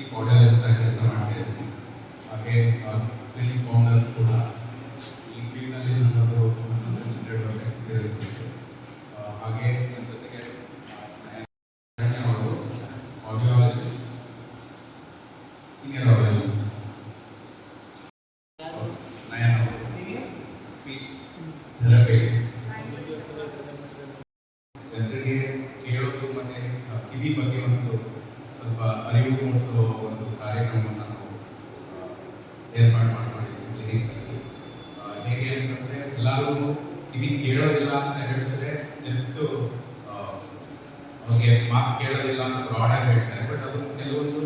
Chief audiologist ಆಗಿ ಕೆಲಸ ಮಾಡ್ತಾ ಇದ್ದೀನಿ. ಹಾಗೆ ಕ್ಲಿನಿಕ್ ಫೌಂಡರ್ ಕೂಡ. ಈ ಫೀಲ್ಡ್ನಲ್ಲಿ ನನ್ನದು 100 ವರ್ಷ ಎಕ್ಸ್ಪೀರಿಯನ್ಸ್ ಇದೆ. ಹಾಗೆ ನನ್ನ ಜೊತೆಗೆ ಅವರು ಆಡಿಯಾಲಜಿಸ್ಟ್, ಸೀನಿಯರ್ ಆಡಿಯಾಲಜಿಸ್ಟ್. ನಯನ ಅವರು ಸೀನಿಯರ್ ಸ್ಪೀಚ್ ಥೆರಪಿಸ್ಟ್. ಜನರಿಗೆ ಕೇಳೋದು ಮತ್ತು ಕಿವಿ ಬಗ್ಗೆ ಒಂದು ಸ್ವಲ್ಪ ಅರಿವು ಮೂಡಿಸೋ ಒಂದು ಕಾರ್ಯಕ್ರಮವನ್ನು ನಾವು ಏರ್ಪಾಡು ಮಾಡಿದ್ದೀವಿ ಕ್ಲಿನಿಕಲ್ಲಿ. ಹೇಗೆ ಅಂತಂದರೆ ಎಲ್ಲರೂ ಕಿವಿ ಕೇಳೋದಿಲ್ಲ ಅಂತ ಹೇಳಿದ್ರೆ ಜಸ್ಟ್ ಅವ್ರಿಗೆ ಮಾತು ಕೇಳೋದಿಲ್ಲ ಅಂತ ಬ್ರಾಡಾಗಿ ಹೇಳ್ತಾರೆ. ಬಟ್ ಅದು ಕೆಲವೊಂದು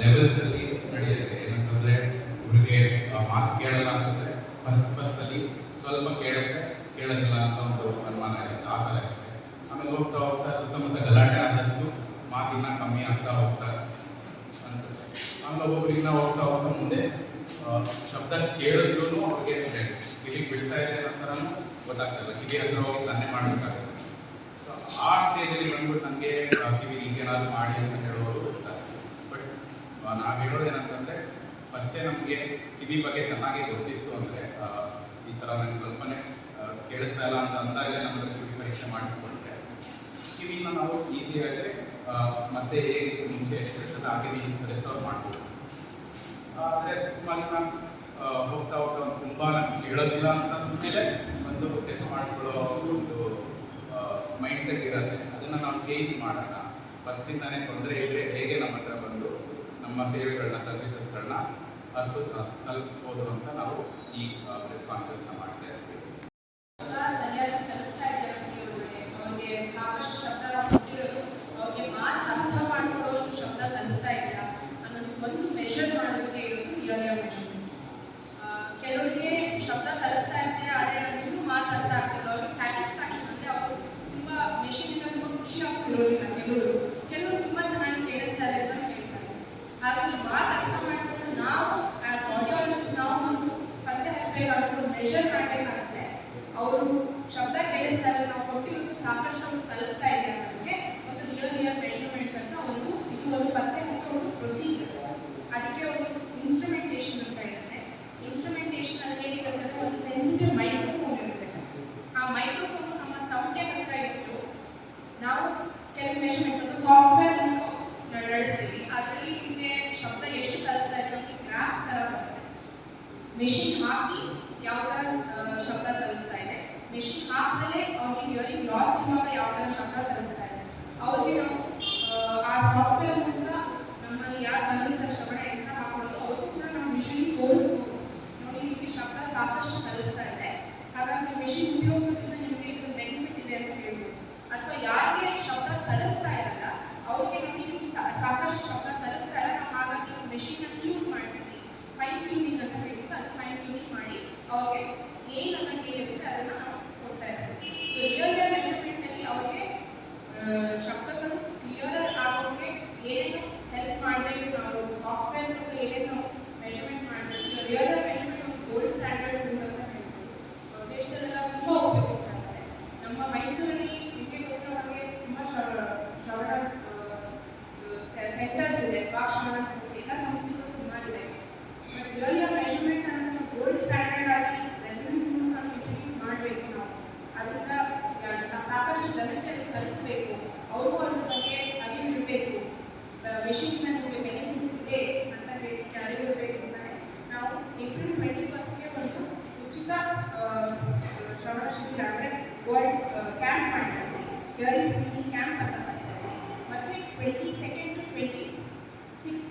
ಲೆವೆಲ್ಸಲ್ಲಿ ನಡೆಯುತ್ತೆ. ಏನಂತಂದರೆ ಹುಡುಗೆ ಮಾತು ಕೇಳಲ್ಲ ಅಂತಂದರೆ ಫಸ್ಟಲ್ಲಿ ಸ್ವಲ್ಪ ಕೇಳೋದಿಲ್ಲ ಅಂತ ಒಂದು ಅನುಮಾನ ಇರುತ್ತೆ, ಆ ಥರ ಇರುತ್ತೆ. ಆಮೇಲೆ ಹೋಗ್ತಾ ಹೋಗ್ತಾ ಸುತ್ತಮುತ್ತ ಗಲಾಟೆ ಆದಷ್ಟು ಮಾತಿನ ಕಮ್ಮಿ ಆಗ್ತಾ ಹೋಗ್ತಾ ಅನಿಸುತ್ತೆ. ಆಮೇಲೆ ಒಬ್ಬೊಬ್ಬರಿಂದ ಹೋಗ್ತಾ ಮುಂದೆ ಶಬ್ದ ಕೇಳಿದ್ರು ಅವ್ರಿಗೆ ಕಿವಿಗೆ ಬಿಡ್ತಾ ಇದೆ ಅನ್ನೋ ಗೊತ್ತಾಗ್ತಲ್ಲ. ಕಿವಿ ಹತ್ರ ಹೋಗಿ ಸನ್ನೆ ಮಾಡಬೇಕಾಗುತ್ತೆ. ಆ ಸ್ಟೇಜಲ್ಲಿ ಬಂದ್ಬಿಟ್ಟು ನನಗೆ ಕಿವಿ ಈಗೇನಾದ್ರು ಮಾಡಿ ಅಂತ ಹೇಳೋರು ಇರ್ತಾರೆ. ಬಟ್ ನಾವು ಹೇಳೋದು ಏನಂತಂದರೆ ಫಸ್ಟೇ ನಮಗೆ ಕಿವಿ ಬಗ್ಗೆ ಚೆನ್ನಾಗಿ ಗೊತ್ತಿತ್ತು ಅಂದರೆ ಈ ಥರ ನನಗೆ ಸ್ವಲ್ಪನೇ ಕೇಳಿಸ್ತಾ ಇಲ್ಲ ಅಂತ ಅಂದಾಗಲೇ ನಮ್ಮದು ಕಿವಿ ಪರೀಕ್ಷೆ ಮಾಡಿಸ್ಕೊಂಡ್ರೆ ಕಿವಿನ ನಾವು ಈಸಿಯಾಗಿ ಮತ್ತೆ ಹೇಗೆ ಮುಂಚೆ ಎಷ್ಟಿರ್ತದೆ ಹಾಗೆ ರೆಸ್ಟೋರ್ ಮಾಡ್ಬೋದು. ಆದರೆ ಸುಮಾರು ನಾನು ಹೋಗ್ತಾ ತುಂಬ ನಾನು ಕೇಳೋದಿಲ್ಲ ಅಂತ ಮೇಲೆ ಒಂದು ಟೆಸ್ಟ್ ಮಾಡಿಸ್ಕೊಳ್ಳೋ ಒಂದು ಮೈಂಡ್ ಸೆಟ್ ಇರುತ್ತೆ. ಅದನ್ನು ನಾವು ಚೇಂಜ್ ಮಾಡೋಣ. ಫಸ್ಟಿಂದಾನೇ ತೊಂದರೆ ಇದ್ದರೆ ಹೇಗೆ ನಮ್ಮ ಹತ್ರ ಬಂದು ನಮ್ಮ ಸೇವೆಗಳನ್ನ ಸರ್ವಿಸಸ್ಗಳನ್ನ ತಲುಪಿಸ್ಬೋದು ಅಂತ ನಾವು ಈ ಪ್ರೆಸ್ ಕಾನ್ಫರೆನ್ಸ್ ಮಾಡ್ತಾ ಇರ್ತೀವಿ. ಸರಿಯಾಗಿ ತಲುಪ್ತಾ ಇದ್ದಾರೆ. ಅವ್ರಿಗೆ ಸಾಕಷ್ಟು ಶಬ್ದ ಕೊಟ್ಟಿರೋದು, ಅವ್ರಿಗೆ ಮಾತು ಅರ್ಥ ಮಾಡ್ಕೊಳ್ಳೋಷ್ಟು ಶಬ್ದ ತಲುಪ್ತಾ ಇಲ್ಲ ಅನ್ನೋದು ಒಂದು ಮೆಷರ್ ಮಾಡೋದಕ್ಕೆ ಇರೋದು ರಿಯಲ್ ಮೆಷರ್ಮೆಂಟ್. ಕೆಲವರಿಗೆ ಶಬ್ದ ತಲುಪ್ತಾ ಇದೆ, ಆದರೆ ನಮ್ಗೆ ಇನ್ನೂ ಮಾತು ಅರ್ಥ ಆಗ್ತಿಲ್ಲ. ಅವ್ರಿಗೆ ಸ್ಯಾಟಿಸ್ಫ್ಯಾಕ್ಷನ್ ಅಂದರೆ ಅವರು ತುಂಬ ಮೆಷಿನಿಂದ ತುಂಬ ಖುಷಿಯಾಗಿ ಇರೋದಿಲ್ಲ. ಕೆಲವರು ತುಂಬ ಚೆನ್ನಾಗಿ ಕೇಳಿಸ್ತಾ ಇದೆ ಅಂತ ಹೇಳ್ತಾರೆ. ಹಾಗಾಗಿ ಮಾತು ಅರ್ಥ ಮಾಡ್ಕೊಂಡು ನಾವು ಆ್ಯಸ್ ಆಡಿಯಾಲಜಿಸ್ಟ್ ನಾವು ಒಂದು ಪತ್ತೆ ಹಚ್ಚಬೇಕಾಗುತ್ತೆ, ಮೆಷರ್ ಮಾಡಬೇಕಾಗುತ್ತೆ. ಅವರು ಶಬ್ದ ಕೇಳಿಸ್ತಾ ಇಲ್ಲ, ನಾವು ಕೊಟ್ಟಿರೋದು ಸಾಕಷ್ಟು ಅವ್ರು ತಲುಪ್ತಾ ಇದೆ ಅನ್ನೋದಕ್ಕೆ ಒಂದು ರಿಯಲ್ ಮೆಷರ್ಮೆಂಟ್ ಅಂತ ಇದು ಒಂದು ಪತ್ತೆ ಹಚ್ಚೋ ಒಂದು ಪ್ರೊಸೀಜರ್. ಅದಕ್ಕೆ ಒಂದು ಇನ್ಸ್ಟ್ರುಮೆಂಟೇಷನ್ ಅಂತ ಇರುತ್ತೆ. ಇನ್ಸ್ಟ್ರುಮೆಂಟೇಷನ್ ಅಲ್ಲಿ ಹೇಗಿರುತ್ತೆ, ಒಂದು ಸೆನ್ಸಿಟಿವ್ ಮೈಕ್ರೋಫೋನ್ ಇರುತ್ತೆ. ಆ ಮೈಕ್ರೋಫೋನ್ ನಮ್ಮ ತಮಟೆ ಹತ್ರ ಇಟ್ಟು ನಾವು ಕೆಲವು ಮೆಷರ್ಮೆಂಟ್ಸ್ ಅದು ಸಾಫ್ಟ್ವೇರ್ ನಡೆಸ್ತೀವಿ. ಅದರಲ್ಲಿ ನಿಮಗೆ ಶಬ್ದ ಎಷ್ಟು ತಲುಪ್ತಾ ಇದೆ ನಮಗೆ ಗ್ರಾಫ್ಸ್ ಥರ ಬರುತ್ತೆ. ಮೆಷಿನ್ ಹಾಕಿ ಯಾವ ಥರ ಶಬ್ದ ತಲುಪ್ತಾ ಇದೆ, ಮೆಷಿನ್ ಹಾಕಿದ್ರೆ ಅವ್ರಿಗೆ ಹಿಯರಿಂಗ್ ಲಾಸ್ ಇರುವಾಗ ಯಾವ ಥರ ಶಬ್ದ ತಲುಪ್ತಾ ಇದೆ, ಅವ್ರಿಗೆ ನಾವು ಆ ಸಾಫ್ಟ್ವೇರ್ ಮೂಲಕ ನಮ್ಮಲ್ಲಿ ಯಾರು ಬಂದಿದ್ದ ಶ್ರವಣ ಯಂತ್ರ ಹಾಕೊಂಡು ಅವ್ರಿಗೂ ಕೂಡ ನಾವು ಮಿಷಿನ್ ತೋರಿಸ್ಬೋದು. ನೋಡಿ ನಿಮಗೆ ಶಬ್ದ ಸಾಕಷ್ಟು ತಲುಪ್ತಾ ಇದೆ, ಹಾಗಾಗಿ ಮೆಷಿನ್ ಉಪಯೋಗಿಸೋದ್ರಿಂದ ನಿಮಗೆ ಇದು ಬೆನಿಫಿಟ್ ಇದೆ ಅಂತ ಹೇಳ್ಬೋದು. ಅಥವಾ ಯಾರಿಗೆ ಶಬ್ದ ತಲುಪ್ತಾ ಇರಲ್ಲ ಅವ್ರಿಗೆ ನಮಗೆ ಸಾಕಷ್ಟು ಶಬ್ದ ತಲುಪ್ತಾ ಇಲ್ಲ, ನಾವು ಹಾಗಾಗಿ ಮೆಷಿನ್ನ ಟ್ಯೂನ್ ಮಾಡ್ತೀವಿ, ಫೈನ್ ಟ್ಯೂನಿಂಗ್ ಅಂತ ಹೇಳ್ತೀವಿ. ಅದು ಫೈನ್ ಟ್ಯೂನಿಂಗ್ ಮಾಡಿ ಅವ್ರಿಗೆ ಏನು ಅನ್ನೋದು ಏನಿರುತ್ತೆ ಅದನ್ನು ನಾವು ಕೊಡ್ತಾ ಇರ್ತೀವಿ. ಸೊ ರಿಯಲ್ ಮೆಷರ್ಮೆಂಟಲ್ಲಿ ಅವ್ರಿಗೆ ಶಬ್ದಗಳು ಕ್ಲಿಯರ್ ಆಗೋಕ್ಕೆ ಏನೇನು ಹೆಲ್ಪ್ ಮಾಡಬೇಕು, ನಾವು ಸಾಫ್ಟ್ವೇರ್ ಮೂಲಕ ಏನೇನು ಮೆಷರ್ಮೆಂಟ್ ಮಾಡಬೇಕು. ರಿಯಲ್ ಮೆಷರ್ಮೆಂಟ್ ಒಂದು ಗೋಲ್ಡ್ ಸ್ಟ್ಯಾಂಡರ್ಡ್ ಟೂಲ್ ಅಂತ ಹೇಳ್ಬೋದು. ದೇಶದಲ್ಲೆಲ್ಲ ತುಂಬ ಉಪಯೋಗಿಸ್ತಾ ಇದ್ದಾರೆ. ನಮ್ಮ ಮೈಸೂರಲ್ಲಿ ನಿಮಗೆ ಗೊತ್ತಿರೋ ಹಾಗೆ ತುಂಬ ಶ್ರವಣ ಸೆಂಟರ್ಸ್ ಇದೆ, ವಾಕ್ಶ್ರವಣ ಸಂಸ್ಥೆ, ಎಲ್ಲ ಸಂಸ್ಥೆಗಳು ಸುಮಾರಿದೆ. ಬಟ್ ರಿಯಲ್ ಮೆಷರ್ಮೆಂಟ್ ಅನ್ನೋದನ್ನು ಗೋಲ್ಡ್ ಸ್ಟ್ಯಾಂಡರ್ಡ್ ಆಗಿ ರೆಸಲ್ಯೂನ್ಸ್ ಮೂಲಕ ಇಂಟ್ರೊಡ್ಯೂಸ್ ಮಾಡಬೇಕು. ನಾವು ಅದರಿಂದ ಸಾಕಷ್ಟು ಜನಕ್ಕೆ ಅದು ತಲುಪಬೇಕು, ಅವ್ರಿಗೂ ಅದ್ರ ಬಗ್ಗೆ ಅರಿವು ಇರಬೇಕು. ಮೆಷಿನಿಂದ ನಮಗೆ ಬೆನಿಫಿಟ್ ಇದೆ ಅಂತ ಹೇಳಲಿಕ್ಕೆ ಅರಿವು ಇರಬೇಕು ಅಂತಾನೆ ನಾವು ಏಪ್ರಿಲ್ 21ಗೆ ಒಂದು ಉಚಿತ ಶ್ರವಣ ಶಿಬಿರ ಅಂದರೆ ವರ್ಲ್ಡ್ ಕ್ಯಾಂಪ್ ಮಾಡಿದ್ದೀವಿ. ಹಿಯರಿಂಗ್ ಸ್ಕ್ರೀನಿಂಗ್ ಕ್ಯಾಂಪ್ ಅಂತ ಮಾಡಿದ್ದೀವಿ. ಮತ್ತು 22 to 26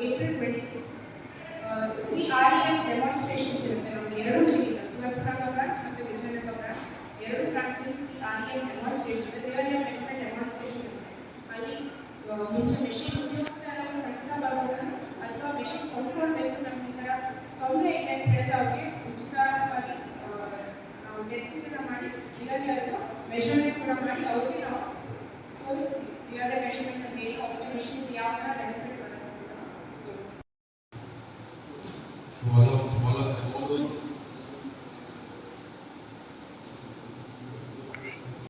April 26 free REM demonstrations ಇರುತ್ತೆ. ನಮಗೆ 2 ಕ್ಲಿನಿಕ್, ಕುವೆಂಪುನಗರ ಬ್ರಾಂಚ್ ಮತ್ತು ವಿಜಯನಗರ ಬ್ರಾಂಚ್, 2 ಬ್ರಾಂಚಲ್ಲಿ ಫ್ರೀ REM ಡೆಮಾನ್ಸ್ಟ್ರೇಷನ್ ಅಂದರೆ ರಿಯಲ್ ಮೆಷರ್ಮೆಂಟ್ ಡೆಮಾನ್ಸ್ಟ್ರೇಷನ್ ಇರುತ್ತೆ. ಅಲ್ಲಿ ಮುಂಚೆ ಮೆಷಿನ್ ಉಪಯೋಗಿಸ್ತಾ ಇರೋರು ಖಂಡಿತ ಬರ್ಬೋದು, ಅಥವಾ ಮೆಷಿನ್ ಕೊಂಡ್ಕೊಳ್ಬೇಕು, ನಮ್ಗೆ ಈ ಥರ ತೊಂದರೆ ಇದೆ ಅಂತ ಹೇಳಿದ್ರೆ ಅವ್ರಿಗೆ ಉಚಿತವಾಗಿ ನಾವು ಟೆಸ್ಟಿಂಗ್ ಮಾಡಿ ರಿಯಲ್ ಮೆಷರ್ಮೆಂಟ್ ಕೂಡ ಮಾಡಿ ಅವ್ರಿಗೆ ನಾವು ತೋರಿಸ್ತೀವಿ. ರಿಯಲ್ ಮೆಷರ್ಮೆಂಟ್ ಅಂತ ಏನು, ಅವ್ರಿಗೆ ಮೆಷಿನ್ ಯಾವ ಥರ ಬೆನಿಫಿಟ್ ಬರುತ್ತೆ ಅಂತ ತೋರಿಸ್ತೀವಿ. swallow